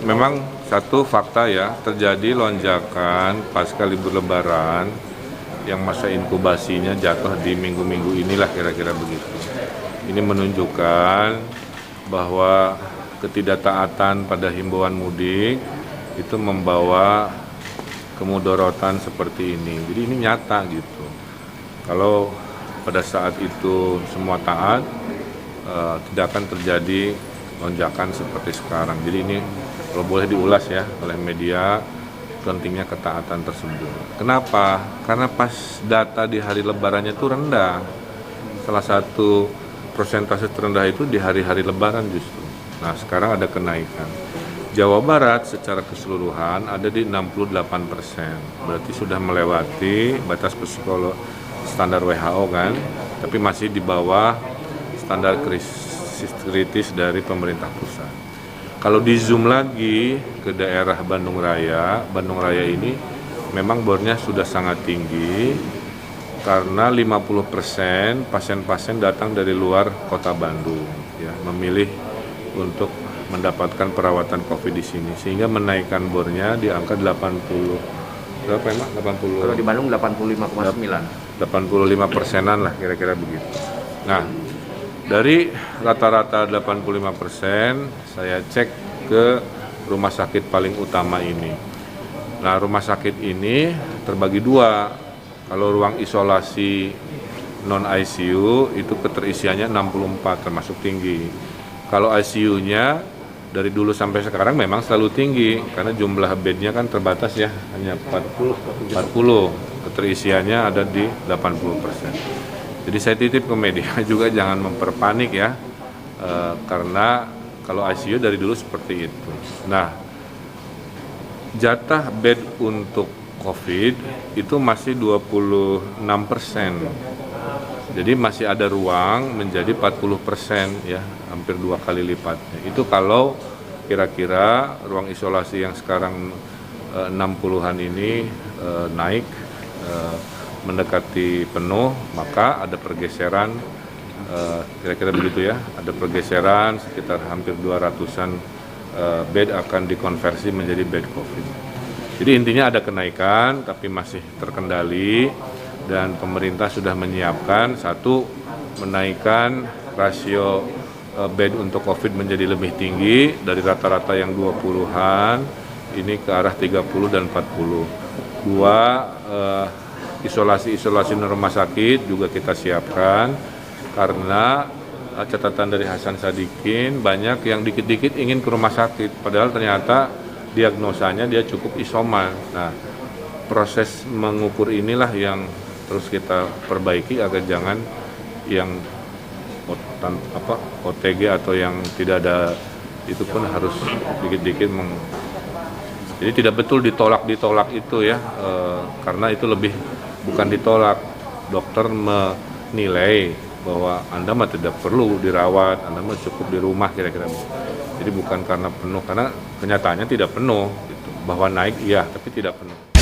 Memang satu fakta ya, terjadi lonjakan pasca libur Lebaran yang masa inkubasinya jatuh di minggu-minggu inilah kira-kira begitu. Ini menunjukkan bahwa ketidaktaatan pada himbauan mudik itu membawa kemudorotan seperti ini. Jadi ini nyata gitu. Kalau pada saat itu semua taat, tidak akan terjadi lonjakan seperti sekarang. Jadi ini kalau boleh diulas ya oleh media, pentingnya ketaatan tersebut. Kenapa? Karena pas data di hari lebarannya itu rendah. Salah satu persentase terendah itu di hari-hari lebaran justru. Nah sekarang ada kenaikan. Jawa Barat secara keseluruhan ada di 68%. Berarti sudah melewati batas psikolog standar WHO kan, tapi masih di bawah standar kritis dari pemerintah pusat. Kalau di zoom lagi ke daerah Bandung Raya ini memang bornya sudah sangat tinggi karena 50% pasien-pasien datang dari luar kota Bandung, ya, memilih untuk mendapatkan perawatan COVID di sini sehingga menaikkan bornya di angka 80. Berapa emang? 80. Kalau di Bandung 85,9. 85%-an lah kira-kira begitu. Nah, dari rata-rata 85%, saya cek ke rumah sakit paling utama ini. Nah, rumah sakit ini terbagi dua. Kalau ruang isolasi non-ICU itu keterisiannya 64, termasuk tinggi. Kalau ICU-nya dari dulu sampai sekarang memang selalu tinggi, karena jumlah bednya kan terbatas ya, hanya 40. Keterisiannya ada di 80%. Jadi saya titip ke media juga jangan memperpanik ya, karena kalau ICU dari dulu seperti itu. Nah, jatah bed untuk COVID itu masih 26%. Jadi masih ada ruang menjadi 40% ya, hampir 2 kali lipatnya. Itu kalau kira-kira ruang isolasi yang sekarang 60-an ini naik mendekati penuh, maka ada pergeseran, kira-kira begitu ya, ada pergeseran sekitar hampir 200-an bed akan dikonversi menjadi bed COVID. Jadi intinya ada kenaikan tapi masih terkendali dan pemerintah sudah menyiapkan satu, menaikkan rasio bed untuk COVID menjadi lebih tinggi dari rata-rata yang 20-an ini ke arah 30 dan 40. Dua, isolasi rumah sakit juga kita siapkan karena catatan dari Hasan Sadikin banyak yang dikit-dikit ingin ke rumah sakit padahal ternyata diagnosanya dia cukup isoman. Nah, proses mengukur inilah yang terus kita perbaiki agar jangan yang OTG atau yang tidak ada itu pun harus dikit-dikit jadi tidak betul ditolak itu ya, karena itu lebih bukan ditolak, dokter menilai bahwa Anda mah tidak perlu dirawat, Anda mah cukup di rumah kira-kira. Jadi bukan karena penuh, karena kenyataannya tidak penuh, gitu. Bahwa naik iya, tapi tidak penuh.